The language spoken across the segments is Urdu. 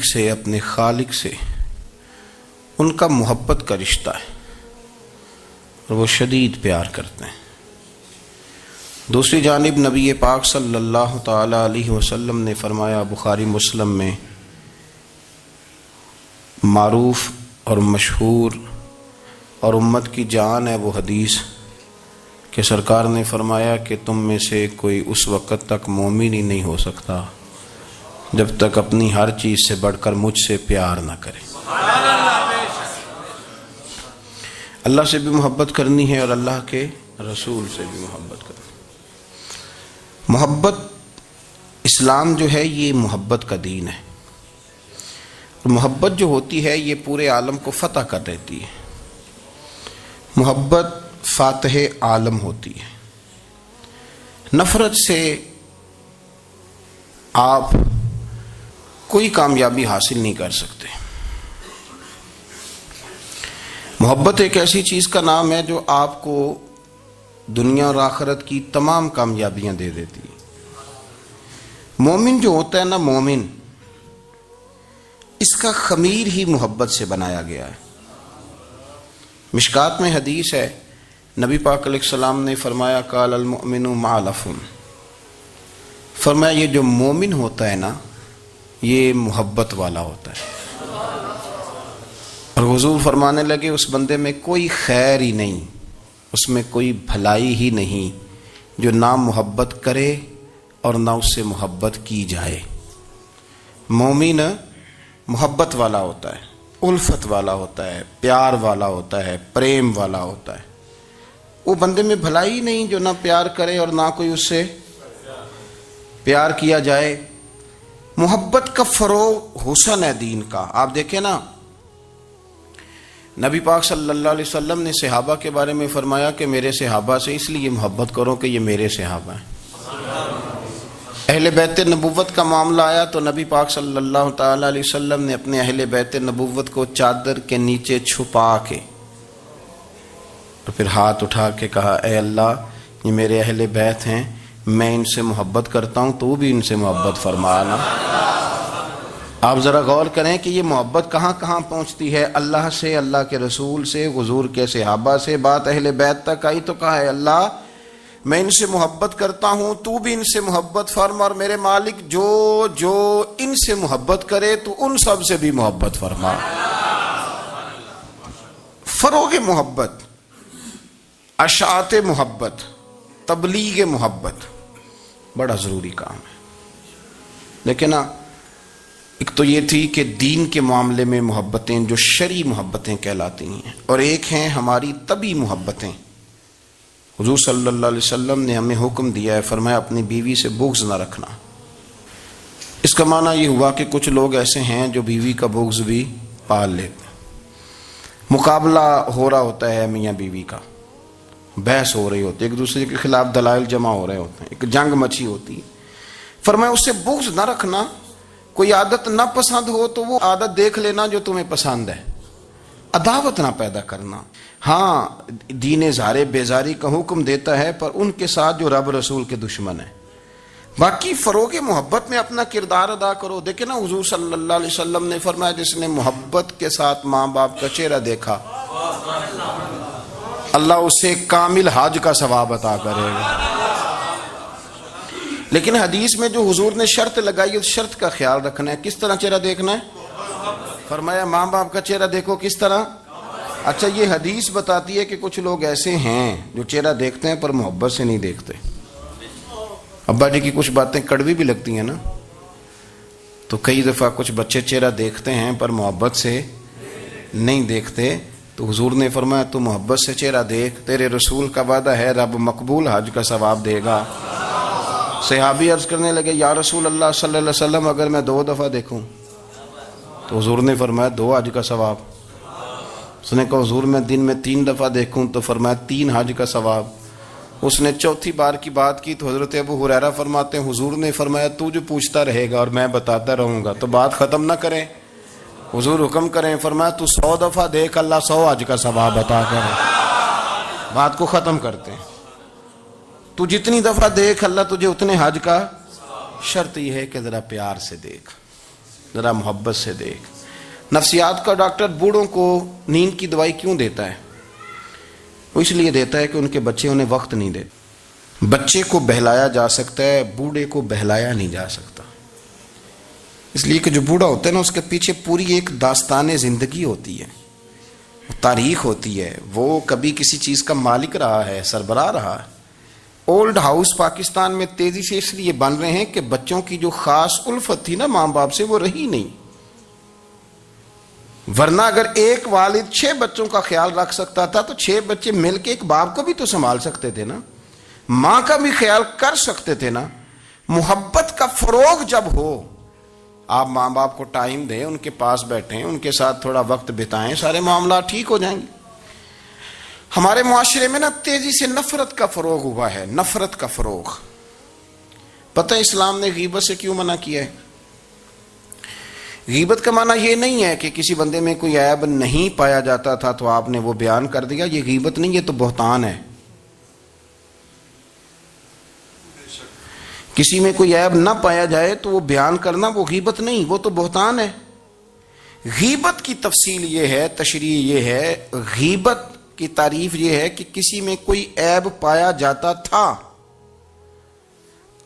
سے، اپنے خالق سے ان کا محبت کا رشتہ ہے اور وہ شدید پیار کرتے ہیں۔ دوسری جانب نبی پاک صلی اللہ تعالی علیہ وسلم نے فرمایا، بخاری مسلم میں معروف اور مشہور اور امت کی جان ہے وہ حدیث کہ سرکار نے فرمایا کہ تم میں سے کوئی اس وقت تک مومن ہی نہیں ہو سکتا جب تک اپنی ہر چیز سے بڑھ کر مجھ سے پیار نہ کرے۔ اللہ سے بھی محبت کرنی ہے اور اللہ کے رسول سے بھی محبت کرنی۔ محبت، اسلام جو ہے یہ محبت کا دین ہے۔ محبت جو ہوتی ہے یہ پورے عالم کو فتح کر دیتی ہے۔ محبت فاتح عالم ہوتی ہے۔ نفرت سے آپ کوئی کامیابی حاصل نہیں کر سکتے۔ محبت ایک ایسی چیز کا نام ہے جو آپ کو دنیا اور آخرت کی تمام کامیابیاں دے دیتی ہے۔ مومن جو ہوتا ہے نا، مومن، اس کا خمیر ہی محبت سے بنایا گیا ہے۔ مشکات میں حدیث ہے، نبی پاک علیہ السلام نے فرمایا، قال المؤمن معلف، فرمایا یہ جو مومن ہوتا ہے نا یہ محبت والا ہوتا ہے۔ اور حضور فرمانے لگے اس بندے میں کوئی خیر ہی نہیں، اس میں کوئی بھلائی ہی نہیں جو نہ محبت کرے اور نہ اس سے محبت کی جائے۔ مومن محبت والا ہوتا ہے، الفت والا ہوتا ہے، پیار والا ہوتا ہے، پریم والا ہوتا ہے۔ وہ بندے میں بھلائی نہیں جو نہ پیار کرے اور نہ کوئی اس سے پیار کیا جائے۔ محبت کا فروغ حسن ہے دین کا۔ آپ دیکھیں نا، نبی پاک صلی اللہ علیہ وسلم نے صحابہ کے بارے میں فرمایا کہ میرے صحابہ سے اس لیے محبت کرو کہ یہ میرے صحابہ ہیں۔ اہل بیت نبوت کا معاملہ آیا تو نبی پاک صلی اللہ تعالی علیہ وسلم نے اپنے اہل بیت نبوت کو چادر کے نیچے چھپا کے اور پھر ہاتھ اٹھا کے کہا، اے اللہ یہ میرے اہل بیت ہیں، میں ان سے محبت کرتا ہوں، تو بھی ان سے محبت فرمانا۔ آپ ذرا غور کریں کہ یہ محبت کہاں کہاں پہنچتی ہے، اللہ سے، اللہ کے رسول سے، حضور کے صحابہ سے، بات اہل بیت تک آئی تو کہا، ہے اللہ میں ان سے محبت کرتا ہوں، تو بھی ان سے محبت فرما، اور میرے مالک جو جو ان سے محبت کرے تو ان سب سے بھی محبت فرما۔ فروغ محبت، اشاعت محبت، تبلیغ محبت بڑا ضروری کام ہے۔ لیکن ایک تو یہ تھی کہ دین کے معاملے میں محبتیں جو شرعی محبتیں کہلاتی ہیں، اور ایک ہیں ہماری طبعی محبتیں۔ حضور صلی اللہ علیہ وسلم نے ہمیں حکم دیا ہے، فرمایا اپنی بیوی سے بغض نہ رکھنا۔ اس کا معنی یہ ہوا کہ کچھ لوگ ایسے ہیں جو بیوی کا بغض بھی پال لیتے ہیں۔ مقابلہ ہو رہا ہوتا ہے میاں بیوی کا، بحث ہو رہی ہوتی ہے، ایک دوسرے کے خلاف دلائل جمع ہو رہے ہوتے ہیں، ایک جنگ مچی ہوتی ہے۔ فرمایا اس سے بغض نہ رکھنا۔ کوئی عادت نہ پسند ہو تو وہ عادت دیکھ لینا جو تمہیں پسند ہے، عداوت نہ پیدا کرنا۔ ہاں دین زارے بیزاری کا حکم دیتا ہے، پر ان کے ساتھ جو رب رسول کے دشمن ہیں۔ باقی فروغ محبت میں اپنا کردار ادا کرو۔ دیکھیں نا، حضور صلی اللہ علیہ وسلم نے فرمایا جس نے محبت کے ساتھ ماں باپ کا چہرہ دیکھا اللہ اسے کامل حج کا ثواب عطا کرے گا۔ لیکن حدیث میں جو حضور نے شرط لگائی اس شرط کا خیال رکھنا ہے۔ کس طرح چہرہ دیکھنا ہے؟ فرمایا ماں باپ کا چہرہ دیکھو کس طرح۔ اچھا، یہ حدیث بتاتی ہے کہ کچھ لوگ ایسے ہیں جو چہرہ دیکھتے ہیں پر محبت سے نہیں دیکھتے۔ ابا جی کی کچھ باتیں کڑوی بھی لگتی ہیں نا، تو کئی دفعہ کچھ بچے چہرہ دیکھتے ہیں پر محبت سے نہیں دیکھتے، تو حضور نے فرمایا تو محبت سے چہرہ دیکھ، تیرے رسول کا وعدہ ہے رب مقبول حج کا ثواب دے گا۔ صحابی عرض کرنے لگے، یا رسول اللہ صلی اللہ علیہ وسلم اگر میں 2 دفعہ دیکھوں؟ تو حضور نے فرمایا 2 حج کا ثواب۔ اس نے کہا حضور میں دن میں 3 دفعہ دیکھوں؟ تو فرمایا 3 حج کا ثواب۔ اس نے چوتھی بار کی بات کی تو حضرت ابو ہریرہ فرماتے ہیں حضور نے فرمایا تو جو پوچھتا رہے گا اور میں بتاتا رہوں گا تو بات ختم نہ کریں۔ حضور حکم کریں، فرمایا تو 100 دفعہ دیکھ، اللہ 100 حج کا ثواب عطا کرے۔ بات کو ختم کرتے ہیں۔ تو جتنی دفعہ دیکھ اللہ تجھے اتنے حج کا، شرط یہ ہے کہ ذرا پیار سے دیکھ۔ ذرا محبت سے دیکھ. نفسیات کا ڈاکٹر بوڑھوں کو نیند کی دوائی کیوں دیتا ہے؟ وہ اس لیے دیتا ہے کہ ان کے بچے انہیں وقت نہیں دیتے. بچے کو بہلایا جا سکتا ہے، بوڑھے کو بہلایا نہیں جا سکتا. اس لیے کہ جو بوڑھا ہوتا ہے نا، اس کے پیچھے پوری ایک داستان زندگی ہوتی ہے، تاریخ ہوتی ہے. وہ کبھی کسی چیز کا مالک رہا ہے، سربراہ رہا ہے. اولڈ ہاؤس پاکستان میں تیزی سے اس لیے بن رہے ہیں کہ بچوں کی جو خاص الفت تھی نا ماں باپ سے، وہ رہی نہیں. ورنہ اگر ایک والد 6 بچوں کا خیال رکھ سکتا تھا تو 6 بچے مل کے ایک باپ کو بھی تو سنبھال سکتے تھے نا، ماں کا بھی خیال کر سکتے تھے نا. محبت کا فروغ جب ہو، آپ ماں باپ کو ٹائم دیں، ان کے پاس بیٹھیں، ان کے ساتھ تھوڑا وقت بتائیں، سارے معاملات ٹھیک ہو جائیں گے. ہمارے معاشرے میں نا تیزی سے نفرت کا فروغ ہوا ہے، نفرت کا فروغ. پتہ ہے اسلام نے غیبت سے کیوں منع کیا ہے؟ غیبت کا معنی یہ نہیں ہے کہ کسی بندے میں کوئی عیب نہیں پایا جاتا تھا تو آپ نے وہ بیان کر دیا. یہ غیبت نہیں، یہ تو بہتان ہے. کسی میں کوئی عیب نہ پایا جائے تو وہ بیان کرنا وہ غیبت نہیں، وہ تو بہتان ہے. غیبت کی تفصیل یہ ہے، تشریح یہ ہے، غیبت کی تعریف یہ ہے کہ کسی میں کوئی عیب پایا جاتا تھا،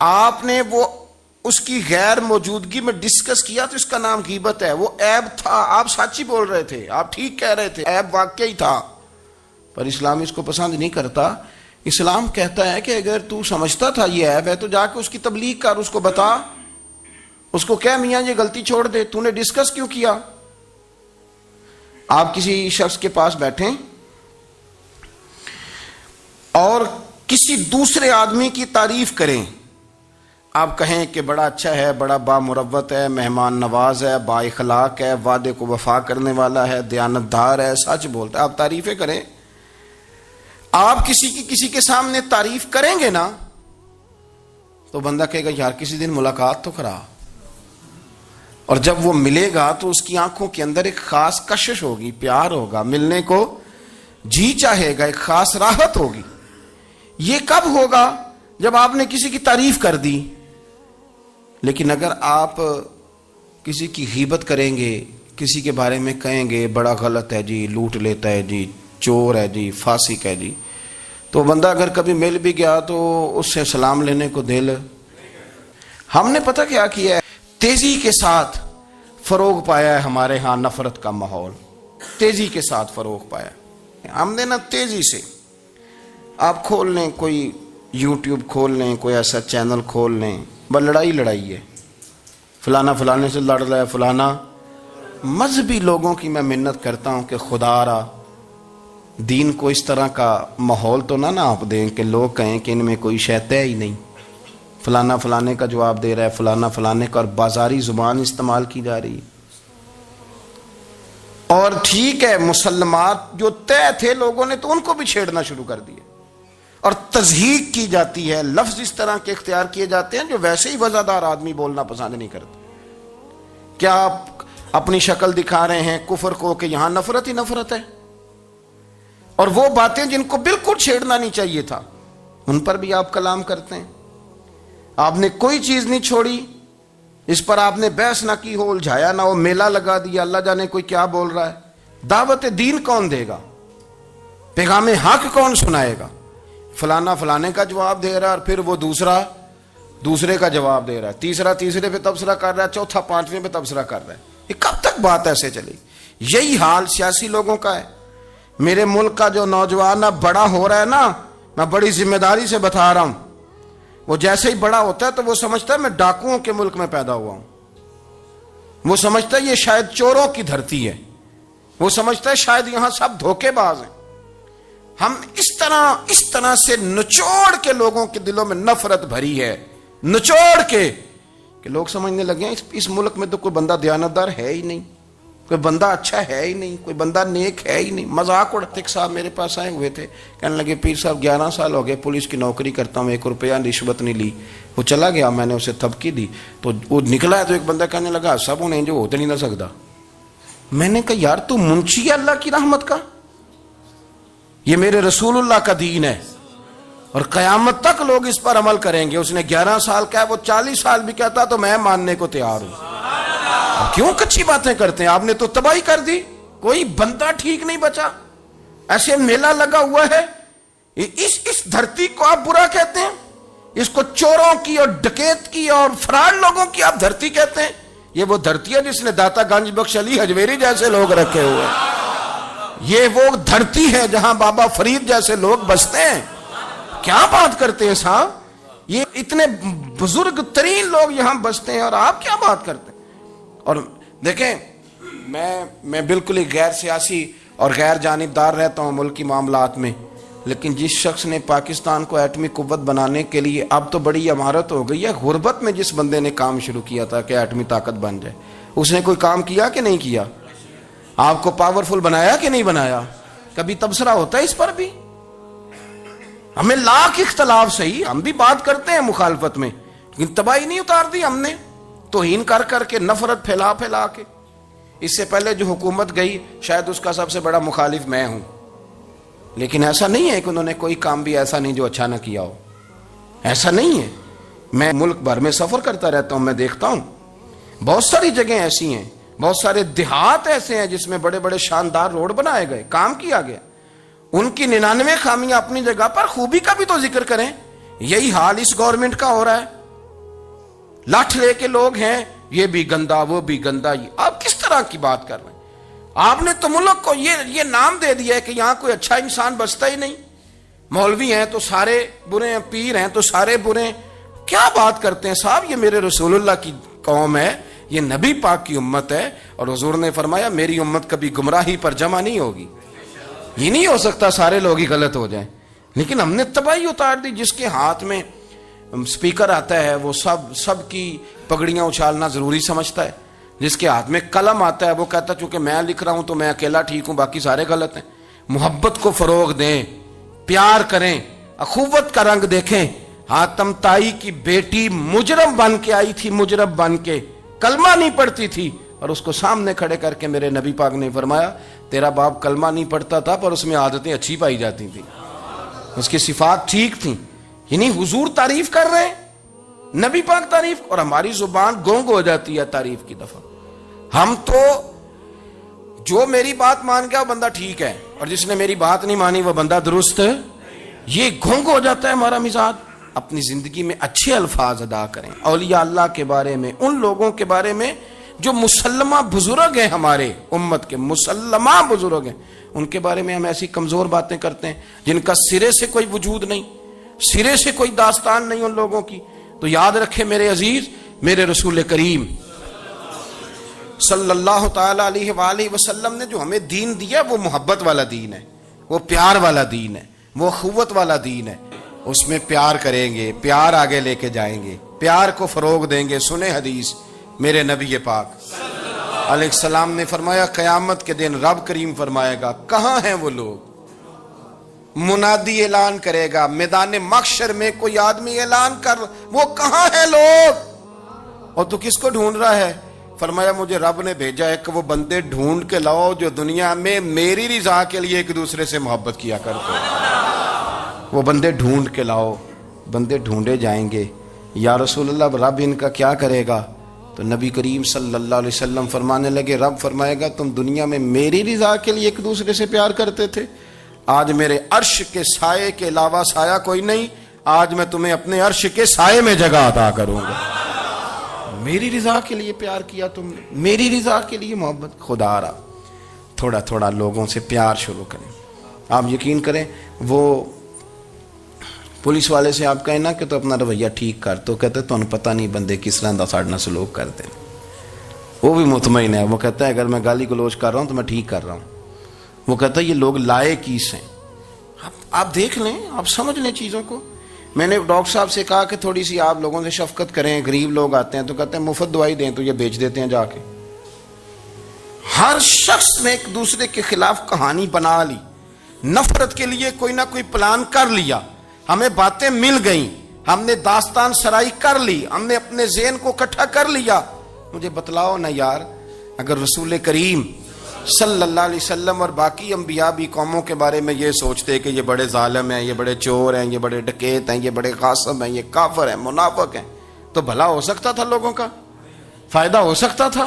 آپ نے وہ اس کی غیر موجودگی میں ڈسکس کیا تو اس کا نام غیبت ہے. وہ عیب تھا، آپ سچ ہی بول رہے تھے، آپ ٹھیک کہہ رہے تھے، عیب واقعی تھا، پر اسلام اس کو پسند نہیں کرتا. اسلام کہتا ہے کہ اگر تو سمجھتا تھا یہ عیب ہے تو جا کے اس کی تبلیغ کر، اس کو بتا، اس کو کہہ میاں یہ غلطی چھوڑ دے، تو نے ڈسکس کیوں کیا؟ آپ کسی شخص کے پاس بیٹھیں اور کسی دوسرے آدمی کی تعریف کریں، آپ کہیں کہ بڑا اچھا ہے، بڑا بامروت ہے، مہمان نواز ہے، با اخلاق ہے، وعدے کو وفا کرنے والا ہے، دیانتدار ہے، سچ بولتا ہے، آپ تعریفیں کریں. آپ کسی کے سامنے تعریف کریں گے نا تو بندہ کہے گا یار کسی دن ملاقات تو کرا. اور جب وہ ملے گا تو اس کی آنکھوں کے اندر ایک خاص کشش ہوگی، پیار ہوگا، ملنے کو جی چاہے گا، ایک خاص راحت ہوگی. یہ کب ہوگا؟ جب آپ نے کسی کی تعریف کر دی. لیکن اگر آپ کسی کی غیبت کریں گے، کسی کے بارے میں کہیں گے بڑا غلط ہے جی، لوٹ لیتا ہے جی، چور ہے جی، فاسق ہے جی، تو بندہ اگر کبھی مل بھی گیا تو اس سے سلام لینے کو دل. ہم نے پتہ کیا ہے، تیزی کے ساتھ فروغ پایا ہے ہمارے ہاں نفرت کا ماحول، تیزی کے ساتھ فروغ پایا. ہم نے نا تیزی سے، آپ کھول لیں کوئی یوٹیوب کھول لیں، کوئی ایسا چینل کھول لیں، بس لڑائی ہے، فلانا فلانے سے لڑ رہا ہے، فلانا. مذہبی لوگوں کی میں منت کرتا ہوں کہ خدا را دین کو اس طرح کا ماحول تو نہ آپ دیں کہ لوگ کہیں کہ ان میں کوئی شے ہی نہیں، فلانا فلانے کا جواب دے رہا ہے، فلانا فلانے کا، اور بازاری زبان استعمال کی جا رہی. اور ٹھیک ہے، مسلمات جو طے تھے لوگوں نے تو ان کو بھی چھیڑنا شروع کر دیا، اور تضحیق کی جاتی ہے، لفظ اس طرح کے اختیار کیے جاتے ہیں جو ویسے ہی وزادار آدمی بولنا پسند نہیں کرتے. کیا آپ اپنی شکل دکھا رہے ہیں کفر کو کہ یہاں نفرت ہی نفرت ہے، اور وہ باتیں جن کو بالکل چھیڑنا نہیں چاہیے تھا ان پر بھی آپ کلام کرتے ہیں. آپ نے کوئی چیز نہیں چھوڑی، اس پر آپ نے بحث نہ کی ہو، الجھایا نہ ہو، میلہ لگا دیا، اللہ جانے کوئی کیا بول رہا ہے. دعوت دین کون دے گا؟ پیغام حق کون سنائے گا؟ فلانا فلانے کا جواب دے رہا ہے، اور پھر وہ دوسرے کا جواب دے رہا ہے، تیسرا تیسرے پہ تبصرہ کر رہا ہے، چوتھا پانچویں پہ تبصرہ کر رہا ہے. یہ کب تک بات ایسے چلے؟ یہی حال سیاسی لوگوں کا ہے. میرے ملک کا جو نوجوان اب بڑا ہو رہا ہے نا، میں بڑی ذمہ داری سے بتا رہا ہوں، وہ جیسے ہی بڑا ہوتا ہے تو وہ سمجھتا ہے میں ڈاکوؤں کے ملک میں پیدا ہوا ہوں، وہ سمجھتا ہے یہ شاید چوروں کی دھرتی ہے، وہ سمجھتا ہے شاید یہاں سب دھوکے باز ہیں. ہم اس طرح سے نچوڑ کے لوگوں کے دلوں میں نفرت بھری ہے، نچوڑ کے کہ لوگ سمجھنے لگے ہیں اس ملک میں تو کوئی بندہ دیانتدار ہے ہی نہیں، کوئی بندہ اچھا ہے ہی نہیں، کوئی بندہ نیک ہے ہی نہیں. مذاق اڑاتے. ایک صاحب میرے پاس آئے ہوئے تھے، کہنے لگے پیر صاحب 11 سال ہو گئے پولیس کی نوکری کرتا ہوں، 1 روپیہ رشوت نہیں لی. وہ چلا گیا، میں نے اسے تھپکی دی تو وہ نکلا ہے، تو ایک بندہ کہنے لگا سب انہیں جو ہوتے نہیں نہ سکتا. میں نے کہا یار تو منشی ہے اللہ کی رحمت کا، یہ میرے رسول اللہ کا دین ہے اور قیامت تک لوگ اس پر عمل کریں گے. اس نے 11 سال کہا، وہ 40 سال بھی کہتا تو میں ماننے کو تیار ہوں. کیوں کچی باتیں کرتے ہیں؟ آپ نے تو تباہی کر دی، کوئی بندہ ٹھیک نہیں بچا، ایسے میلہ لگا ہوا ہے، اس دھرتی کو آپ برا کہتے ہیں، اس کو چوروں کی اور ڈکیت کی اور فراڈ لوگوں کی آپ دھرتی کہتے ہیں؟ یہ وہ دھرتی ہے جس نے داتا گنج بخش علی حجویری جیسے لوگ رکھے ہوئے ہیں، یہ وہ دھرتی ہے جہاں بابا فرید جیسے لوگ بستے ہیں۔ کیا بات کرتے ہیں صاحب؟ یہ اتنے بزرگ ترین لوگ یہاں بستے ہیں اور آپ کیا بات کرتے ہیں؟ اور دیکھیں، میں بالکل ہی غیر سیاسی اور غیر جانبدار رہتا ہوں ملکی معاملات میں، لیکن جس شخص نے پاکستان کو ایٹمی قوت بنانے کے لیے، اب تو بڑی عمارت ہو گئی ہے، غربت میں جس بندے نے کام شروع کیا تھا کہ ایٹمی طاقت بن جائے، اس نے کوئی کام کیا کہ نہیں کیا؟ آپ کو پاورفل بنایا کہ نہیں بنایا؟ کبھی تبصرہ ہوتا ہے اس پر بھی؟ ہمیں لاکھ اختلاف صحیح، ہم بھی بات کرتے ہیں مخالفت میں، لیکن تباہی نہیں اتار دی ہم نے، توہین کر کر کے، نفرت پھیلا پھیلا کے۔ اس سے پہلے جو حکومت گئی شاید اس کا سب سے بڑا مخالف میں ہوں، لیکن ایسا نہیں ہے کہ انہوں نے کوئی کام بھی ایسا نہیں جو اچھا نہ کیا ہو، ایسا نہیں ہے۔ میں ملک بھر میں سفر کرتا رہتا ہوں، میں دیکھتا ہوں بہت ساری جگہیں ایسی ہیں، بہت سارے دیہات ایسے ہیں جس میں بڑے بڑے شاندار روڈ بنائے گئے، کام کیا گیا۔ ان کی 99 خامیاں اپنی جگہ پر، خوبی کا بھی تو ذکر کریں۔ یہی حال اس گورنمنٹ کا ہو رہا ہے، لاٹھ لے کے لوگ ہیں، یہ بھی گندا وہ بھی گندا۔ آپ کس طرح کی بات کر رہے ہیں؟ آپ نے تو ملک کو یہ نام دے دیا ہے کہ یہاں کوئی اچھا انسان بچتا ہی نہیں، مولوی ہیں تو سارے برے ہیں، پیر ہیں تو سارے برے ہیں۔ کیا بات کرتے ہیں صاحب؟ یہ میرے رسول اللہ کی قوم ہے، یہ نبی پاک کی امت ہے، اور حضور نے فرمایا میری امت کبھی گمراہی پر جمع نہیں ہوگی۔ یہ نہیں ہو سکتا سارے لوگ ہی غلط ہو جائیں، لیکن ہم نے تباہی اتار دی۔ جس کے ہاتھ میں سپیکر آتا ہے وہ سب کی پگڑیاں اچھالنا ضروری سمجھتا ہے، جس کے ہاتھ میں قلم آتا ہے وہ کہتا چونکہ میں لکھ رہا ہوں تو میں اکیلا ٹھیک ہوں، باقی سارے غلط ہیں۔ محبت کو فروغ دیں، پیار کریں، اخوت کا رنگ دیکھیں۔ حاتم طائی کی بیٹی مجرم بن کے آئی تھی، مجرم بن کے، کلمہ نہیں پڑھتی تھی، اور اس کو سامنے کھڑے کر کے میرے نبی پاک نے فرمایا تیرا باپ کلمہ نہیں پڑھتا تھا پر اس میں عادتیں اچھی پائی جاتی تھیں، اس کی صفات ٹھیک تھیں۔ یعنی حضور تعریف کر رہے ہیں، نبی پاک تعریف، اور ہماری زبان گونگ ہو جاتی ہے تعریف کی دفعہ۔ ہم تو جو میری بات مان گیا وہ بندہ ٹھیک ہے، اور جس نے میری بات نہیں مانی وہ بندہ درست ہے، یہ گونگ ہو جاتا ہے ہمارا مزاج۔ اپنی زندگی میں اچھے الفاظ ادا کریں، اولیاء اللہ کے بارے میں، ان لوگوں کے بارے میں جو مسلمہ بزرگ ہیں، ہمارے امت کے مسلمہ بزرگ ہیں، ان کے بارے میں ہم ایسی کمزور باتیں کرتے ہیں جن کا سرے سے کوئی وجود نہیں، سرے سے کوئی داستان نہیں ان لوگوں کی۔ تو یاد رکھیں میرے عزیز، میرے رسول کریم صلی اللہ تعالی علیہ وآلہ وسلم نے جو ہمیں دین دیا وہ محبت والا دین ہے، وہ پیار والا دین ہے، وہ اخوت والا دین ہے۔ اس میں پیار کریں گے، پیار آگے لے کے جائیں گے، پیار کو فروغ دیں گے۔ سنیں حدیث میرے نبی پاک علیہ السلام نے فرمایا قیامت کے دن رب کریم فرمائے گا کہاں ہیں وہ لوگ؟ منادی اعلان کرے گا میدان محشر میں، کوئی آدمی اعلان کر وہ کہاں ہیں لوگ؟ اور تو کس کو ڈھونڈ رہا ہے؟ فرمایا مجھے رب نے بھیجا ہے کہ وہ بندے ڈھونڈ کے لاؤ جو دنیا میں میری رضا کے لیے ایک دوسرے سے محبت کیا کرتے ہیں، وہ بندے ڈھونڈ کے لاؤ۔ بندے ڈھونڈے جائیں گے۔ یا رسول اللہ رب ان کا کیا کرے گا؟ تو نبی کریم صلی اللہ علیہ وسلم فرمانے لگے رب فرمائے گا تم دنیا میں میری رضا کے لیے ایک دوسرے سے پیار کرتے تھے، آج میرے عرش کے سائے کے علاوہ سایہ کوئی نہیں، آج میں تمہیں اپنے عرش کے سائے میں جگہ عطا کروں گا۔ میری رضا کے لیے پیار کیا تم نے، میری رضا کے لیے محبت۔ خدا را تھوڑا تھوڑا لوگوں سے پیار شروع کریں۔ آپ یقین کریں وہ پولیس والے سے آپ کہیں نا کہ تو اپنا رویہ ٹھیک کر، تو کہتے تو انہیں پتہ نہیں بندے کس طرح دا ساڑھنا سلوک کرتے ہیں۔ وہ بھی مطمئن ہے، وہ کہتا ہے اگر میں گالی گلوچ کر رہا ہوں تو میں ٹھیک کر رہا ہوں۔ وہ کہتا ہے یہ لوگ لائے کیس ہیں۔ آپ دیکھ لیں، آپ سمجھ لیں چیزوں کو۔ میں نے ڈاکٹر صاحب سے کہا کہ تھوڑی سی آپ لوگوں سے شفقت کریں، غریب لوگ آتے ہیں تو کہتے ہیں مفت دوائی دیں تو یہ بیچ دیتے ہیں جا کے۔ ہر شخص نے ایک دوسرے کے خلاف کہانی بنا لی، نفرت کے لیے کوئی نہ کوئی پلان کر لیا، ہمیں باتیں مل گئیں، ہم نے داستان سرائی کر لی، ہم نے اپنے ذہن کو اکٹھا کر لیا۔ مجھے بتلاؤ نا یار، اگر رسول کریم صلی اللہ علیہ وسلم اور باقی انبیاء بھی قوموں کے بارے میں یہ سوچتے کہ یہ بڑے ظالم ہیں، یہ بڑے چور ہیں، یہ بڑے ڈکیت ہیں، یہ بڑے غاصب ہیں، یہ کافر ہیں، منافق ہیں، تو بھلا ہو سکتا تھا، لوگوں کا فائدہ ہو سکتا تھا۔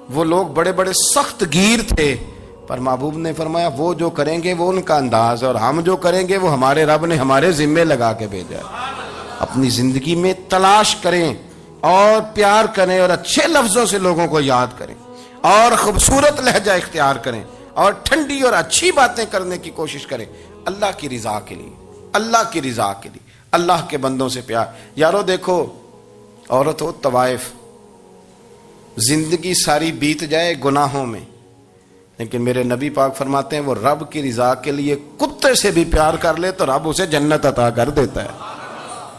وہ لوگ بڑے بڑے سخت گیر تھے، پر محبوب نے فرمایا وہ جو کریں گے وہ ان کا انداز ہے، اور ہم جو کریں گے وہ ہمارے رب نے ہمارے ذمے لگا کے بھیجا ہے۔ اپنی زندگی میں تلاش کریں اور پیار کریں اور اچھے لفظوں سے لوگوں کو یاد کریں اور خوبصورت لہجہ اختیار کریں اور ٹھنڈی اور اچھی باتیں کرنے کی کوشش کریں، اللہ کی رضا کے لیے، اللہ کی رضا کے لیے، اللہ کے بندوں سے پیار۔ یارو دیکھو، عورت ہو طوائف، زندگی ساری بیت جائے گناہوں میں، لیکن میرے نبی پاک فرماتے ہیں وہ رب کی رضا کے لیے کتے سے بھی پیار کر لے تو رب اسے جنت عطا کر دیتا ہے۔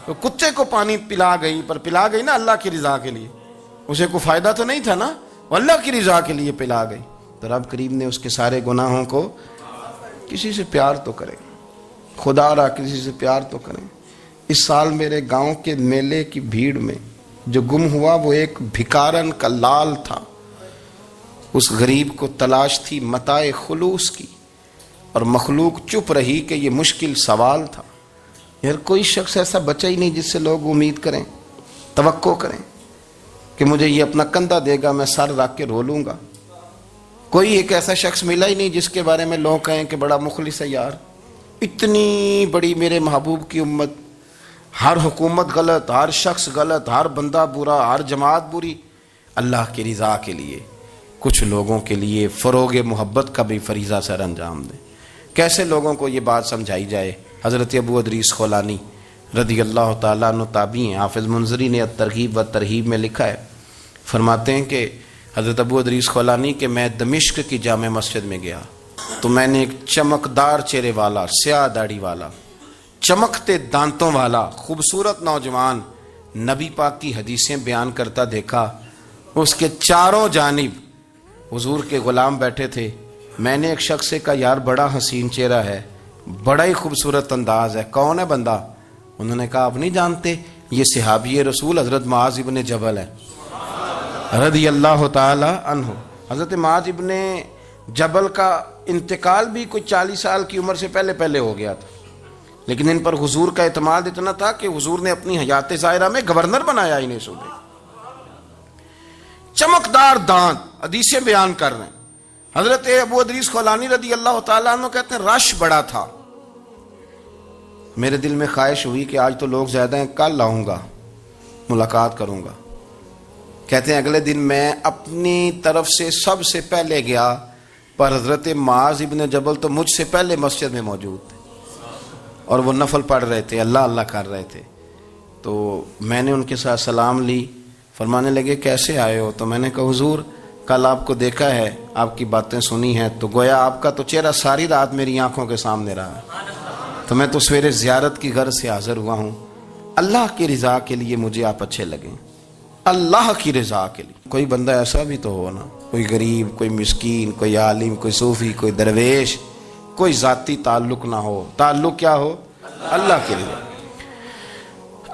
تو کتے کو پانی پلا گئی، پر پلا گئی نا اللہ کی رضا کے لیے، اسے کوئی فائدہ تو نہیں تھا نا، وہ اللہ کی رضا کے لیے پلا گئی، تو رب کریم نے اس کے سارے گناہوں کو، کسی سے پیار تو کریں، خدا را کسی سے پیار تو کریں۔ اس سال میرے گاؤں کے میلے کی بھیڑ میں جو گم ہوا وہ ایک بھکارن کا لال تھا، اس غریب کو تلاش تھی متاع خلوص کی، اور مخلوق چپ رہی کہ یہ مشکل سوال تھا۔ یار کوئی شخص ایسا بچا ہی نہیں جس سے لوگ امید کریں، توقع کریں کہ مجھے یہ اپنا کندھا دے گا میں سر رکھ کے رو لوں گا۔ کوئی ایک ایسا شخص ملا ہی نہیں جس کے بارے میں لوگ کہیں کہ بڑا مخلص ہے یار۔ اتنی بڑی میرے محبوب کی امت، ہر حکومت غلط، ہر شخص غلط، ہر بندہ برا، ہر جماعت بری، اللہ کی رضا کے لیے کچھ لوگوں کے لیے فروغ محبت کا بھی فریضہ سر انجام دیں۔ کیسے لوگوں کو یہ بات سمجھائی جائے؟ حضرت ابو ادریس خولانی رضی اللہ تعالیٰ عنہ تابعی ہیں، حافظ منذری نے الترغیب و ترہیب میں لکھا ہے، فرماتے ہیں کہ حضرت ابو ادریس خولانی کہ میں دمشق کی جامع مسجد میں گیا تو میں نے ایک چمکدار چہرے والا، سیاہ داڑھی والا، چمکتے دانتوں والا خوبصورت نوجوان نبی پاک کی حدیثیں بیان کرتا دیکھا۔ اس کے چاروں جانب حضور کے غلام بیٹھے تھے۔ میں نے ایک شخص سے کہا یار بڑا حسین چہرہ ہے، بڑا ہی خوبصورت انداز ہے، کون ہے بندہ؟ انہوں نے کہا آپ نہیں جانتے، یہ صحابی رسول حضرت معاذ ابن جبل ہے رضی اللہ تعالی عنہ۔ حضرت معاذ ابن جبل کا انتقال بھی کوئی 40 سال کی عمر سے پہلے ہو گیا تھا، لیکن ان پر حضور کا اعتماد اتنا تھا کہ حضور نے اپنی حیات ظاہرہ میں گورنر بنایا انہیں صوبے۔ چمکدار دانت، حدیثیں بیان کر رہے ہیں۔ حضرت ابو ادریس خولانی رضی اللہ تعالیٰ عنہ کہتے ہیں رش بڑا تھا، میرے دل میں خواہش ہوئی کہ آج تو لوگ زیادہ ہیں، کل آؤں گا ملاقات کروں گا۔ کہتے ہیں اگلے دن میں اپنی طرف سے سب سے پہلے گیا، پر حضرت معاذ ابن جبل تو مجھ سے پہلے مسجد میں موجود تھے اور وہ نفل پڑھ رہے تھے، اللہ اللہ کر رہے تھے۔ تو میں نے ان کے ساتھ سلام لی، فرمانے لگے کیسے آئے ہو؟ تو میں نے کہا حضور کل آپ کو دیکھا ہے، آپ کی باتیں سنی ہیں، تو گویا آپ کا تو چہرہ ساری رات میری آنکھوں کے سامنے رہا ہے، تو میں تو سویرے زیارت کی غرض سے حاضر ہوا ہوں۔ اللہ کی رضا کے لیے مجھے آپ اچھے لگیں، اللہ کی رضا کے لیے۔ کوئی بندہ ایسا بھی تو ہو نا، کوئی غریب، کوئی مسکین، کوئی عالم، کوئی صوفی، کوئی درویش، کوئی ذاتی تعلق نہ ہو، تعلق کیا ہو؟ اللہ کی رضا۔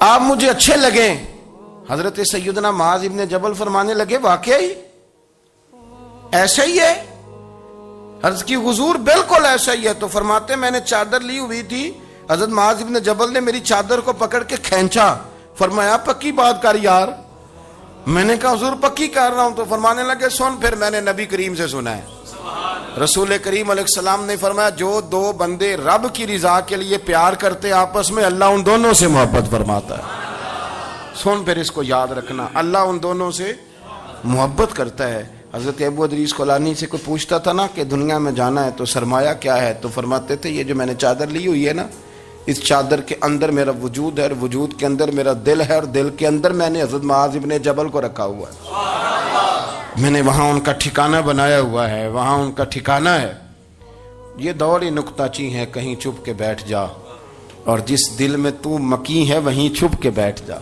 آپ مجھے اچھے لگیں۔ حضرت سیدنا معاذ ابن جبل فرمانے لگے واقعی ایسا ہی ہے؟ عرض کی حضور بالکل ایسا ہی ہے۔ تو فرماتے میں نے چادر لی ہوئی تھی، حضرت معاذ ابن جبل نے میری چادر کو پکڑ کے کھینچا، فرمایا پکی بات کر یار۔ میں نے کہا حضور پکی کر رہا ہوں۔ تو فرمانے لگے سن، پھر میں نے نبی کریم سے سنا ہے، رسول کریم علیہ السلام نے فرمایا جو دو بندے رب کی رضا کے لیے پیار کرتے آپس میں، اللہ ان دونوں سے محبت فرماتا ہے۔ سن پھر اس کو یاد رکھنا، اللہ ان دونوں سے محبت کرتا ہے۔ حضرت ابو ادریس خولانی سے کوئی پوچھتا تھا نا کہ دنیا میں جانا ہے تو سرمایہ کیا ہے، تو فرماتے تھے یہ جو میں نے چادر لی ہوئی ہے نا، اس چادر کے اندر میرا وجود ہے، اور وجود کے اندر میرا دل ہے، اور دل کے اندر میں نے حضرت معاذ ابن جبل کو رکھا ہوا ہے، میں نے وہاں ان کا ٹھکانہ بنایا ہوا ہے، وہاں ان کا ٹھکانہ ہے۔ یہ دور ہی نکتہ چی ہے، کہیں چھپ کے بیٹھ جا، اور جس دل میں تو مکی ہے وہیں چھپ کے بیٹھ جا۔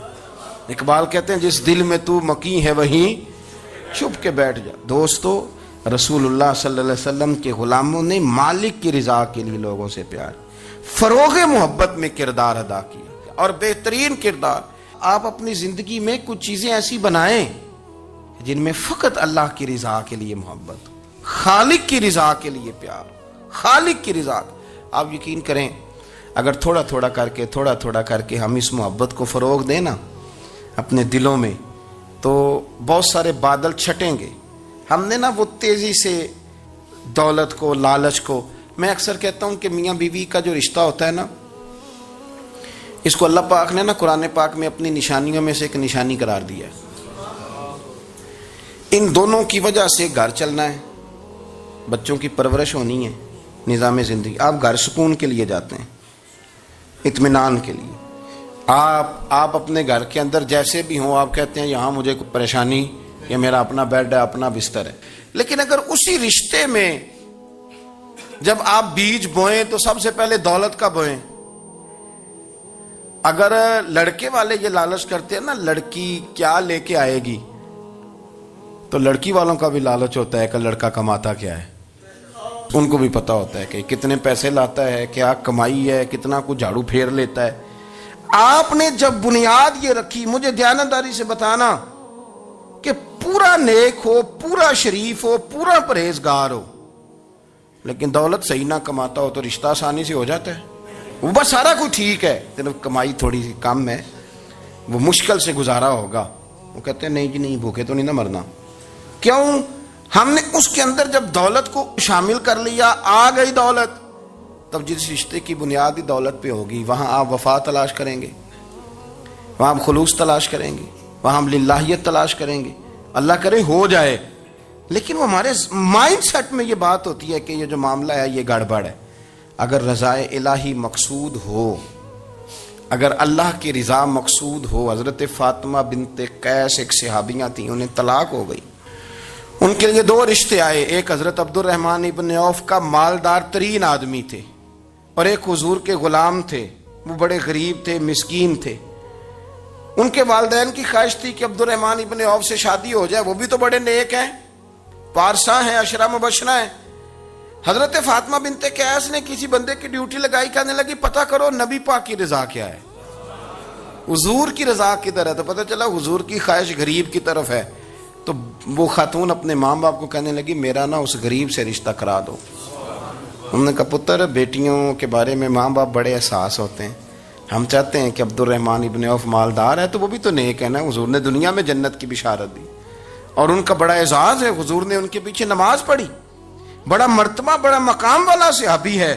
اقبال کہتے ہیں جس دل میں تو مکی ہے وہیں چھپ کے بیٹھ جا۔ دوستو، رسول اللہ صلی اللہ علیہ وسلم کے غلاموں نے مالک کی رضا کے لیے لوگوں سے پیار، فروغ محبت میں کردار ادا کیا، اور بہترین کردار۔ آپ اپنی زندگی میں کچھ چیزیں ایسی بنائیں جن میں فقط اللہ کی رضا کے لیے محبت، خالق کی رضا کے لیے پیار، خالق کی رضا۔ آپ یقین کریں اگر تھوڑا تھوڑا کر کے ہم اس محبت کو فروغ دیں نا اپنے دلوں میں، تو بہت سارے بادل چھٹیں گے، ہم نے نا وہ تیزی سے دولت کو، لالچ کو، میں اکثر کہتا ہوں کہ میاں بیوی کا جو رشتہ ہوتا ہے نا، اس کو اللہ پاک نے نا قرآن پاک میں اپنی نشانیوں میں سے ایک نشانی قرار دیا ہے۔ ان دونوں کی وجہ سے گھر چلنا ہے، بچوں کی پرورش ہونی ہے، نظام زندگی۔ آپ گھر سکون کے لیے جاتے ہیں، اطمینان کے لیے۔ آپ اپنے گھر کے اندر جیسے بھی ہوں، آپ کہتے ہیں یہاں مجھے کوئی پریشانی، یہ میرا اپنا بیڈ ہے، اپنا بستر ہے۔ لیکن اگر اسی رشتے میں جب آپ بیج بوئیں تو سب سے پہلے دولت کا بوئیں۔ اگر لڑکے والے یہ لالچ کرتے ہیں نا لڑکی کیا لے کے آئے گی، تو لڑکی والوں کا بھی لالچ ہوتا ہے کہ لڑکا کماتا کیا ہے۔ ان کو بھی پتا ہوتا ہے کہ کتنے پیسے لاتا ہے، کیا کمائی ہے، کتنا کچھ جھاڑو پھیر لیتا ہے۔ آپ نے جب بنیاد یہ رکھی، مجھے دیانتداری سے بتانا کہ پورا نیک ہو، پورا شریف ہو، پورا پرہیزگار ہو، لیکن دولت صحیح نہ کماتا ہو تو رشتہ آسانی سے ہو جاتا ہے۔ وہ بس سارا کچھ ٹھیک ہے، صرف کمائی تھوڑی سی کم ہے، وہ مشکل سے گزارا ہوگا۔ وہ کہتے ہیں نہیں جی نہیں، بھوکے تو نہیں نہ مرنا۔ کیوں؟ ہم نے اس کے اندر جب دولت کو شامل کر لیا، آ گئی دولت، تب جس رشتے کی بنیاد ہی دولت پہ ہوگی، وہاں آپ وفا تلاش کریں گے، وہاں آپ خلوص تلاش کریں گے، وہاں ہم للہیت تلاش کریں گے۔ اللہ کرے ہو جائے، لیکن وہ ہمارے مائنڈ سیٹ میں یہ بات ہوتی ہے کہ یہ جو معاملہ ہے یہ گڑبڑ ہے۔ اگر رضا الہی مقصود ہو، اگر اللہ کی رضا مقصود ہو، حضرت فاطمہ بنت قیس ایک صحابیہ تھیں، انہیں طلاق ہو گئی، ان کے لیے دو رشتے آئے، ایک حضرت عبد الرحمن ابن عوف کا مالدار ترین آدمی تھے، اور ایک حضور کے غلام تھے، وہ بڑے غریب تھے، مسکین تھے۔ ان کے والدین کی خواہش تھی کہ عبد الرحمن ابن عوف سے شادی ہو جائے، وہ بھی تو بڑے نیک ہیں، پارسا ہیں، عشرہ مبشرہ ہیں۔ حضرت فاطمہ بنت قیس نے کسی بندے کی ڈیوٹی لگائی، کہنے لگی پتہ کرو نبی پاک کی رضا کیا ہے، حضور کی رضا کدھر ہے؟ تو پتہ چلا حضور کی خواہش غریب کی طرف ہے۔ تو وہ خاتون اپنے ماں باپ کو کہنے لگی میرا نا اس غریب سے رشتہ کرا دو۔ انہوں نے کہا پتر، بیٹیوں کے بارے میں ماں باپ بڑے احساس ہوتے ہیں، ہم چاہتے ہیں کہ عبد الرحمن ابن عوف مالدار ہے تو وہ بھی تو نیک ہے نا، حضور نے دنیا میں جنت کی بشارت دی، اور ان کا بڑا اعزاز ہے، حضور نے ان کے پیچھے نماز پڑھی، بڑا مرتبہ بڑا مقام والا صحابی ہے،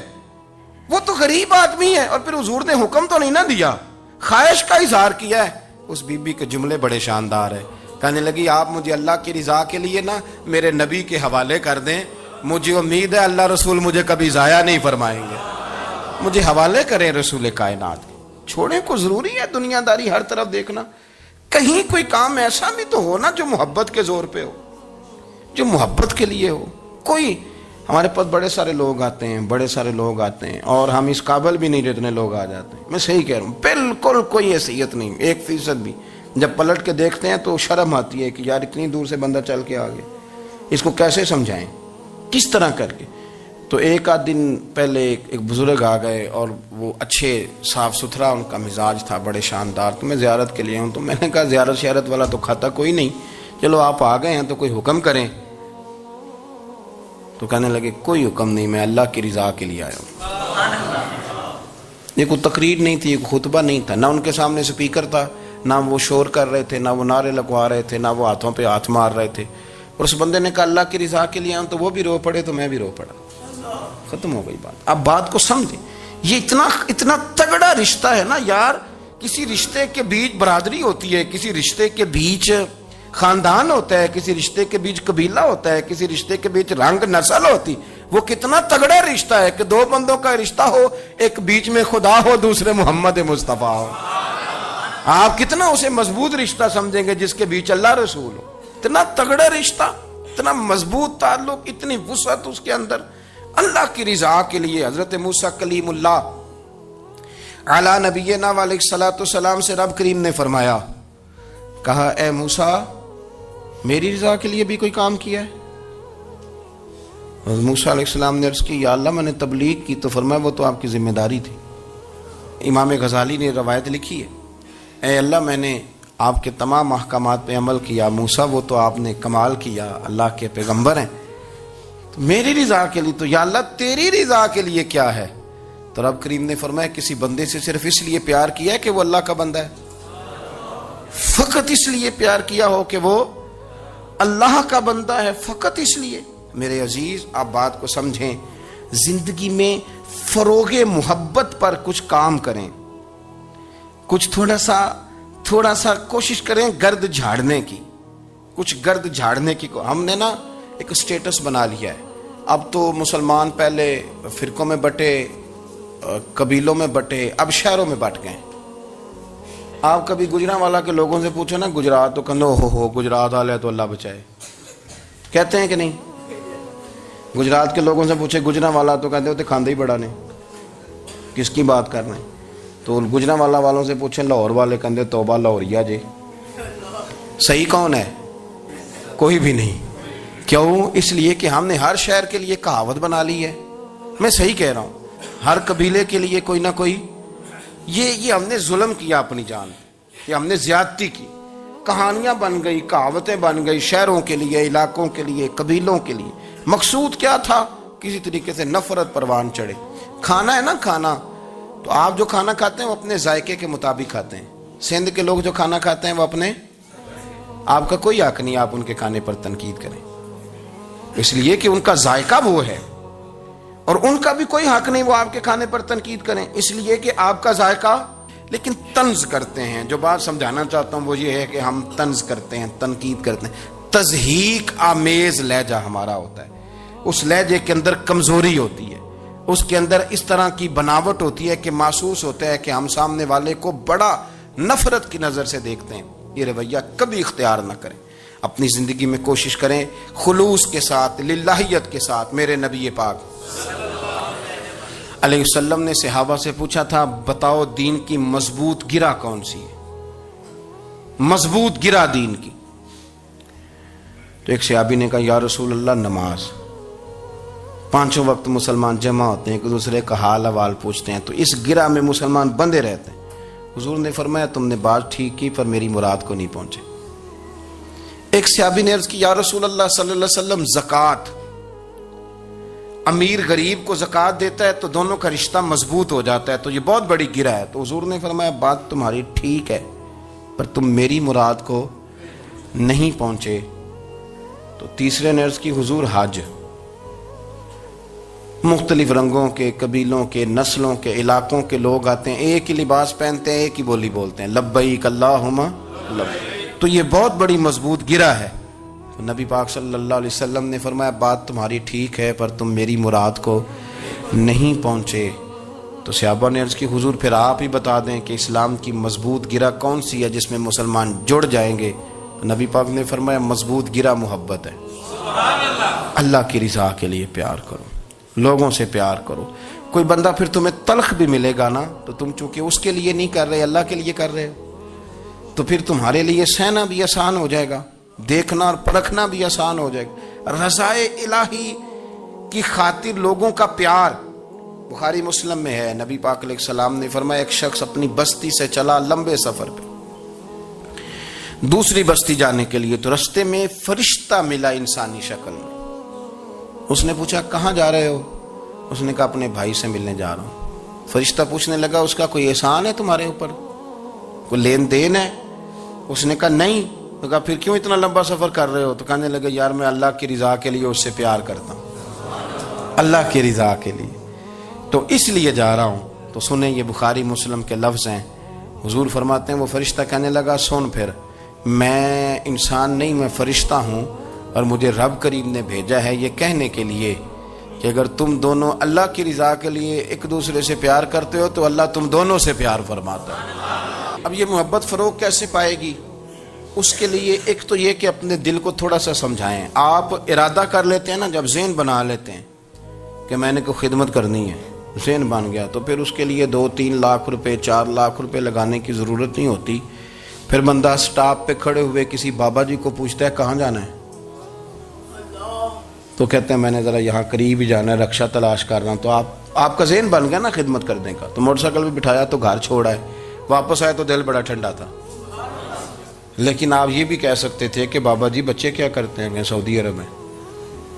وہ تو غریب آدمی ہے، اور پھر حضور نے حکم تو نہیں نہ دیا، خواہش کا اظہار کیا ہے۔ اس بی بی کے جملے بڑے شاندار ہیں، کہنے لگی آپ مجھے اللہ کی رضا کے لیے نا میرے نبی کے حوالے کر دیں، مجھے امید ہے اللہ رسول مجھے کبھی ضائع نہیں فرمائیں گے، مجھے حوالے کریں رسول کائنات۔ چھوڑیں کو ضروری ہے دنیا داری ہر طرف دیکھنا، کہیں کوئی کام ایسا بھی تو ہو نا جو محبت کے زور پہ ہو، جو محبت کے لیے ہو۔ کوئی ہمارے پاس بڑے سارے لوگ آتے ہیں، بڑے سارے لوگ آتے ہیں، اور ہم اس قابل بھی نہیں جتنے لوگ آ جاتے ہیں، میں صحیح کہہ رہا ہوں، بالکل کوئی حیثیت نہیں، 1% بھی۔ جب پلٹ کے دیکھتے ہیں تو شرم آتی ہے کہ یار اتنی دور سے بندہ چل کے آ گیا، اس کو کیسے سمجھائیں، کس طرح کر کے۔ تو ایک آدھ دن پہلے ایک بزرگ آ گئے، اور وہ اچھے صاف ستھرا ان کا مزاج تھا، بڑے شاندار، تو میں زیارت کے لیے ہوں، تو میں نے کہا زیارت شیارت والا تو کھاتا کوئی نہیں، چلو آپ آ گئے ہیں تو کوئی حکم کریں۔ تو کہنے لگے کوئی حکم نہیں، میں اللہ کی رضا کے لیے آیا ہوں۔ یہ کوئی تقریر نہیں تھی، کوئی خطبہ نہیں تھا، نہ ان کے سامنے سپیکر تھا، نہ وہ شور کر رہے تھے، نہ وہ نعرے لگوا رہے تھے، نہ وہ ہاتھوں پہ ہاتھ مار رہے تھے، اور اس بندے نے کہا اللہ کی رضا کے لیے آیا ہوں، تو وہ بھی رو پڑے تو میں بھی رو پڑا، ختم ہو گئی بات۔ اب بات کو سمجھیں، یہ اتنا تگڑا رشتہ ہے نا یار، کسی رشتے کے بیچ برادری ہوتی ہے، کسی رشتے کے بیچ خاندان ہوتا ہے، کسی رشتے کے بیچ قبیلہ ہوتا ہے، کسی رشتے کے بیچ رنگ نسل ہوتی، وہ کتنا تگڑا رشتہ ہے کہ دو بندوں کا رشتہ ہو، ایک بیچ میں خدا ہو، دوسرے محمد مصطفیٰ ہو، آپ کتنا اسے مضبوط رشتہ سمجھیں گے جس کے بیچ اللہ رسول ہو۔ اتنا تگڑا رشتہ، اتنا مضبوط تعلق، اتنی وسعت اس کے اندر، اللہ کی رضا کے لیے۔ حضرت موسیٰ کلیم اللہ علی نبینا علیہ الصلوۃ والسلام سے رب کریم نے فرمایا، کہا اے موسیٰ میری رضا کے لیے بھی کوئی کام کیا ہے؟ حضرت موسیٰ علیہ السلام نے عرض کی یا اللہ میں نے تبلیغ کی، تو فرمایا وہ تو آپ کی ذمہ داری تھی۔ امام غزالی نے روایت لکھی ہے، اے اللہ میں نے آپ کے تمام احکامات پہ عمل کیا، موسیٰ وہ تو آپ نے کمال کیا، اللہ کے پیغمبر ہیں، تو میری رضا کے لیے تو یا اللہ تیری رضا کے لیے کیا ہے؟ تو رب کریم نے فرمایا کسی بندے سے صرف اس لیے پیار کیا ہے کہ وہ اللہ کا بندہ ہے، فقط اس لیے پیار کیا ہو کہ وہ اللہ کا بندہ ہے فقط اس لیے. میرے عزیز آپ بات کو سمجھیں, زندگی میں فروغ محبت پر کچھ کام کریں, کچھ تھوڑا سا کوشش کریں گرد جھاڑنے کی, کچھ گرد جھاڑنے کی. ہم نے نا ایک سٹیٹس بنا لیا ہے. اب تو مسلمان پہلے فرقوں میں بٹے, قبیلوں میں بٹے, اب شہروں میں بٹ گئے. آپ کبھی گجرانوالا کے لوگوں سے پوچھو نا گجرات تو کہو ہو گجرات والے تو اللہ بچائے, کہتے ہیں کہ نہیں؟ گجرات کے لوگوں سے پوچھے گجرانوالا تو کہتے ہوتے کھاندے ہی بڑا نے, کس کی بات کر رہے ہیں. تو گجرانوالا والوں سے پوچھیں لاہور والے کہتے توبہ لاہوریا جی. صحیح کون ہے؟ کوئی بھی نہیں. کیوں؟ اس لیے کہ ہم نے ہر شہر کے لیے کہاوت بنا لی ہے. میں صحیح کہہ رہا ہوں, ہر قبیلے کے لیے کوئی نہ کوئی. یہ ہم نے ظلم کیا اپنی جان, یہ ہم نے زیادتی کی. کہانیاں بن گئی, کہاوتیں بن گئی شہروں کے لیے, علاقوں کے لیے, قبیلوں کے لیے. مقصود کیا تھا؟ کسی طریقے سے نفرت پروان چڑھے. کھانا ہے نا, کھانا تو آپ جو کھانا کھاتے ہیں وہ اپنے ذائقے کے مطابق کھاتے ہیں. سندھ کے لوگ جو کھانا کھاتے ہیں وہ اپنے, آپ کا کوئی حق نہیں آپ ان کے کھانے پر تنقید کریں, اس لیے کہ ان کا ذائقہ وہ ہے. اور ان کا بھی کوئی حق نہیں وہ آپ کے کھانے پر تنقید کریں, اس لیے کہ آپ کا ذائقہ. لیکن طنز کرتے ہیں. جو بات سمجھانا چاہتا ہوں وہ یہ ہے کہ ہم طنز کرتے ہیں, تنقید کرتے ہیں. تضحیک آمیز لہجہ ہمارا ہوتا ہے. اس لہجے کے اندر کمزوری ہوتی ہے, اس کے اندر اس طرح کی بناوٹ ہوتی ہے کہ محسوس ہوتا ہے کہ ہم سامنے والے کو بڑا نفرت کی نظر سے دیکھتے ہیں. یہ رویہ کبھی اختیار نہ کریں. اپنی زندگی میں کوشش کریں خلوص کے ساتھ, للہیت کے ساتھ. میرے نبی پاک علیہ وسلم نے صحابہ سے پوچھا تھا بتاؤ دین کی مضبوط گرہ کون سی ہے, مضبوط گرہ دین کی. تو ایک صحابی نے کہا یا رسول اللہ نماز. 5 وقت مسلمان جمع ہوتے ہیں, ایک دوسرے کا حال احوال پوچھتے ہیں, تو اس گرہ میں مسلمان بندے رہتے ہیں. حضور نے فرمایا تم نے بات ٹھیک کی پر میری مراد کو نہیں پہنچے. ایک صحابی نے عرض کی یا رسول اللہ صلی اللہ علیہ وسلم زکوٰۃ, امیر غریب کو زکوٰۃ دیتا ہے تو دونوں کا رشتہ مضبوط ہو جاتا ہے, تو یہ بہت بڑی گرہ ہے. تو حضور نے فرمایا بات تمہاری ٹھیک ہے پر تم میری مراد کو نہیں پہنچے. تو تیسرے نے عرض کی حضور حج, مختلف رنگوں کے, قبیلوں کے, نسلوں کے, علاقوں کے لوگ آتے ہیں, ایک ہی لباس پہنتے ہیں, ایک ہی بولی بولتے ہیں, لبیک اللہم لبیک. تو یہ بہت بڑی مضبوط گرہ ہے. تو نبی پاک صلی اللہ علیہ وسلم نے فرمایا بات تمہاری ٹھیک ہے پر تم میری مراد کو نہیں پہنچے. تو صحابہ نے عرض کی حضور پھر آپ ہی بتا دیں کہ اسلام کی مضبوط گرہ کون سی ہے جس میں مسلمان جڑ جائیں گے. نبی پاک نے فرمایا مضبوط گرہ محبت ہے. اللہ کی رضا کے لیے پیار کرو, لوگوں سے پیار کرو. کوئی بندہ پھر تمہیں تلخ بھی ملے گا نا, تو تم چونکہ اس کے لیے نہیں کر رہے اللہ کے لیے کر رہے ہو, تو پھر تمہارے لیے سہنا بھی آسان ہو جائے گا, دیکھنا اور پرکھنا بھی آسان ہو جائے گا. رضائے الہی کی خاطر لوگوں کا پیار. بخاری مسلم میں ہے نبی پاک علیہ السلام نے فرمایا ایک شخص اپنی بستی سے چلا لمبے سفر پہ دوسری بستی جانے کے لیے, تو رستے میں فرشتہ ملا انسانی شکل میں. اس نے پوچھا کہاں جا رہے ہو؟ اس نے کہا اپنے بھائی سے ملنے جا رہا ہوں. فرشتہ پوچھنے لگا اس کا کوئی احسان ہے تمہارے اوپر, کوئی لین دین ہے؟ اس نے کہا نہیں. تو کہا پھر کیوں اتنا لمبا سفر کر رہے ہو؟ تو کہنے لگا یار میں اللہ کی رضا کے لیے اس سے پیار کرتا ہوں, اللہ کی رضا کے لیے, تو اس لیے جا رہا ہوں. تو سنیں یہ بخاری مسلم کے لفظ ہیں. حضور فرماتے ہیں وہ فرشتہ کہنے لگا سن پھر میں انسان نہیں میں فرشتہ ہوں, اور مجھے رب کریم نے بھیجا ہے یہ کہنے کے لیے کہ اگر تم دونوں اللہ کی رضا کے لیے ایک دوسرے سے پیار کرتے ہو تو اللہ تم دونوں سے پیار فرماتا ہے. اب یہ محبت فروغ کیسے پائے گی؟ اس کے لیے ایک تو یہ کہ اپنے دل کو تھوڑا سا سمجھائیں. آپ ارادہ کر لیتے ہیں نا, جب ذہن بنا لیتے ہیں کہ میں نے کوئی خدمت کرنی ہے, ذہن بن گیا, تو پھر اس کے لیے 2-3 لاکھ روپے 4 لاکھ روپے لگانے کی ضرورت نہیں ہوتی. پھر بندہ سٹاپ پہ کھڑے ہوئے کسی بابا جی کو پوچھتا ہے کہاں جانا ہے, تو کہتے ہیں میں نے ذرا یہاں قریب ہی جانا ہے, رکشہ تلاش کر رہا ہوں. تو آپ کا ذہن بن گیا نا خدمت کرنے کا. تو موٹر سائیکل بھی بٹھایا تو گھر چھوڑا ہے, واپس آئے تو دل بڑا ٹھنڈا تھا. لیکن آپ یہ بھی کہہ سکتے تھے کہ بابا جی بچے کیا کرتے ہیں, میں سعودی عرب میں,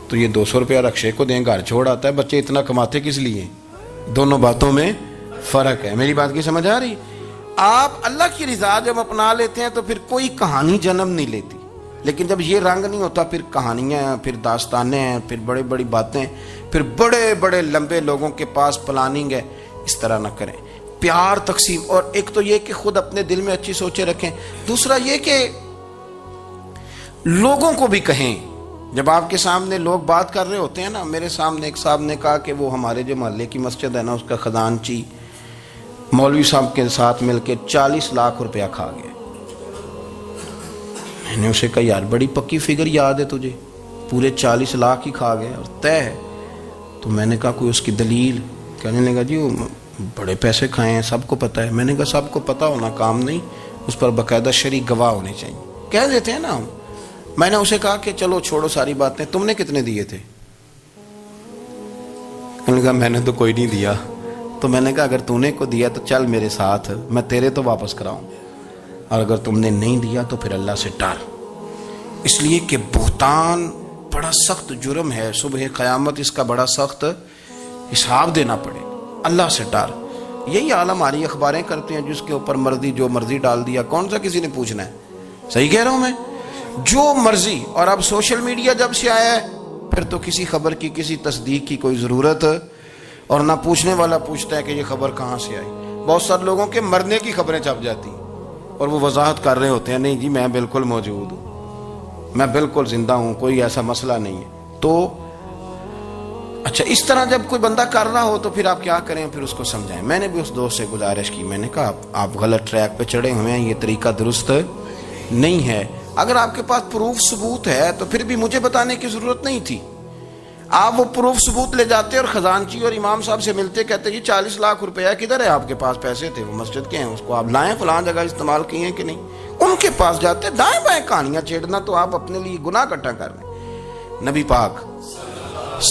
تو یہ 200 روپیہ رکشے کو دیں, گھر چھوڑ آتا ہے. بچے اتنا کماتے کس لیے؟ دونوں باتوں میں فرق ہے. میری بات کی سمجھ آ رہی؟ آپ اللہ کی رضا جب اپنا لیتے ہیں تو پھر کوئی کہانی جنم نہیں لیتی. لیکن جب یہ رنگ نہیں ہوتا پھر کہانیاں ہیں، پھر داستانیں ہیں، پھر بڑے بڑی باتیں، پھر بڑے بڑے لمبے لوگوں کے پاس پلاننگ ہے. اس طرح نہ کریں. پیار تقسیم، اور ایک تو یہ کہ خود اپنے دل میں اچھی سوچیں رکھیں، دوسرا یہ کہ لوگوں کو بھی کہیں. جب آپ کے سامنے لوگ بات کر رہے ہوتے ہیں نا، میرے سامنے ایک صاحب نے کہا کہ وہ ہمارے جو محلے کی مسجد ہے نا، اس کا خزانچی مولوی صاحب کے ساتھ مل کے 40 لاکھ روپیہ کھا گیا. میں نے اسے کہا یار بڑی پکی فگر یاد ہے تجھے، پورے 40 لاکھ ہی کھا گئے اور طے ہے. تو میں نے کہا کوئی اس کی دلیل؟ کہنے لگا جی وہ بڑے پیسے کھائے ہیں، سب کو پتہ ہے. میں نے کہا سب کو پتہ ہونا کام نہیں، اس پر باقاعدہ شرعی گواہ ہونے چاہیے. کہہ دیتے ہیں نا ہم. میں نے اسے کہا کہ چلو چھوڑو ساری باتیں، تم نے کتنے دیے تھے؟ میں نے کہا میں نے تو کوئی نہیں دیا. تو میں نے کہا اگر تو نے کو دیا تو چل میرے ساتھ، میں تیرے تو واپس کراؤں، اور اگر تم نے نہیں دیا تو پھر اللہ سے ڈر. اس لیے کہ بہتان بڑا سخت جرم ہے، صبح قیامت اس کا بڑا سخت حساب دینا پڑے. اللہ سے ڈر. یہی عالم ہماری اخباریں کرتے ہیں جس کے اوپر مرضی جو مرضی ڈال دیا، کون سا کسی نے پوچھنا ہے؟ صحیح کہہ رہا ہوں میں؟ جو مرضی. اور اب سوشل میڈیا جب سے آیا ہے پھر تو کسی خبر کی کسی تصدیق کی کوئی ضرورت، اور نہ پوچھنے والا پوچھتا ہے کہ یہ خبر کہاں سے آئی. بہت سارے لوگوں کے مرنے کی خبریں چھپ جاتی ہیں اور وہ وضاحت کر رہے ہوتے ہیں نہیں جی میں بالکل موجود ہوں، میں بالکل زندہ ہوں، کوئی ایسا مسئلہ نہیں ہے. تو اچھا اس طرح جب کوئی بندہ کر رہا ہو تو پھر آپ کیا کریں؟ پھر اس کو سمجھائیں. میں نے بھی اس دوست سے گزارش کی، میں نے کہا آپ غلط ٹریک پہ چڑھے ہوئے ہیں، یہ طریقہ درست نہیں ہے. اگر آپ کے پاس پروف ثبوت ہے تو پھر بھی مجھے بتانے کی ضرورت نہیں تھی. آپ وہ پروف ثبوت لے جاتے اور خزانچی اور امام صاحب سے ملتے، کہتے جی 40 لاکھ روپیہ کدھر ہے؟ آپ کے پاس پیسے تھے، وہ مسجد کے ہیں، اس کو آپ لائیں، فلاں جگہ استعمال کیے ہیں کہ نہیں. ان کے پاس جاتے، دائیں بائیں کہانیاں چھیڑنا تو آپ اپنے لیے گناہ اکٹھا کر رہے ہیں. نبی پاک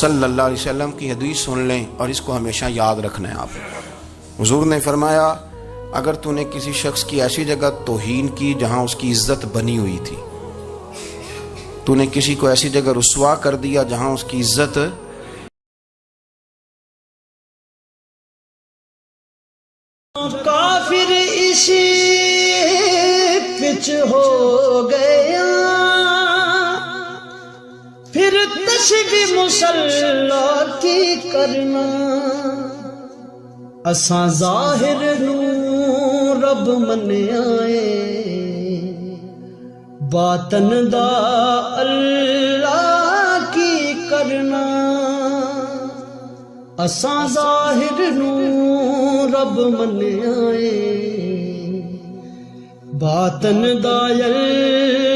صلی اللہ علیہ وسلم کی حدیث سن لیں اور اس کو ہمیشہ یاد رکھنا ہے. آپ حضور نے فرمایا اگر تو نے کسی شخص کی ایسی جگہ توہین کی جہاں اس کی عزت بنی ہوئی تھی، تو نے کسی کو ایسی جگہ رسوا کر دیا جہاں اس کی عزت، کافر اسی پچ ہو گیا، پھر تشبیہ مسلح کی کرنا، اساں ظاہر نو رب من آئے، باطن دا اللہ کی کرنا، اساں ظاہر نو رب من آئے، باطن دا اللہ